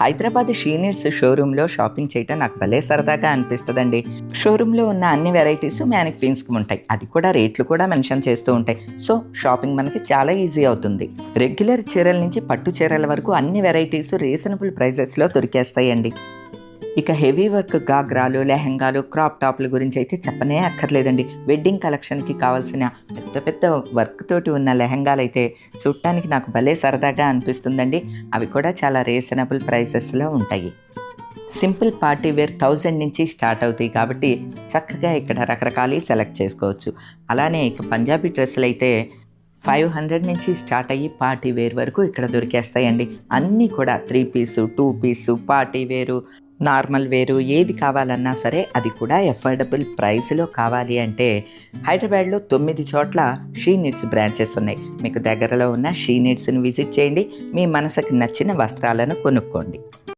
Hyderabad she needs షోరూంలో shopping చేయటం నాకు భలే సరదాగా అనిపిస్తుందండి. షోరూంలో ఉన్న అన్ని వెరైటీస్ మ్యానిక్వీన్స్కి ఉంటాయి. అది కూడా రేట్లు కూడా మెన్షన్ చేస్తూ ఉంటాయి. సో షాపింగ్ మనకి చాలా ఈజీ అవుతుంది. రెగ్యులర్ చీరల నుంచి పట్టు చీరల వరకు అన్ని వెరైటీస్ రీజనబుల్ ప్రైజెస్లో దొరికేస్తాయండి. ఇక హెవీ వర్క్ గాగ్రాలు, లెహంగాలు, క్రాప్ టాప్ల గురించి అయితే చెప్పనే అక్కర్లేదండి. వెడ్డింగ్ కలెక్షన్కి కావాల్సిన పెద్ద పెద్ద వర్క్ తోటి ఉన్న లెహంగాలు అయితే చూడటానికి నాకు భలే సరదాగా అనిపిస్తుందండి. అవి కూడా చాలా రీజనబుల్ ప్రైసెస్లో ఉంటాయి. సింపుల్ పార్టీ వేర్ 1000 నుంచి స్టార్ట్ అవుతాయి కాబట్టి చక్కగా ఇక్కడ రకరకాలు సెలెక్ట్ చేసుకోవచ్చు. అలానే ఇక పంజాబీ డ్రెస్సులు అయితే 500 నుంచి స్టార్ట్ అయ్యి పార్టీ వేర్ వరకు ఇక్కడ దొరికేస్తాయండి. అన్నీ కూడా 3 పీసు, 2 పీసు, పార్టీ వేరు, నార్మల్ వేరు ఏది కావాలన్నా సరే అది కూడా ఎఫోర్డబుల్ ప్రైస్లో కావాలి అంటే హైదరాబాద్లో 9 చోట్ల షీ నీడ్స్ బ్రాంచెస్ ఉన్నాయి. మీకు దగ్గరలో ఉన్న షీ నీడ్స్ని విజిట్ చేయండి. మీ మనసుకు నచ్చిన వస్త్రాలను కొనుక్కోండి.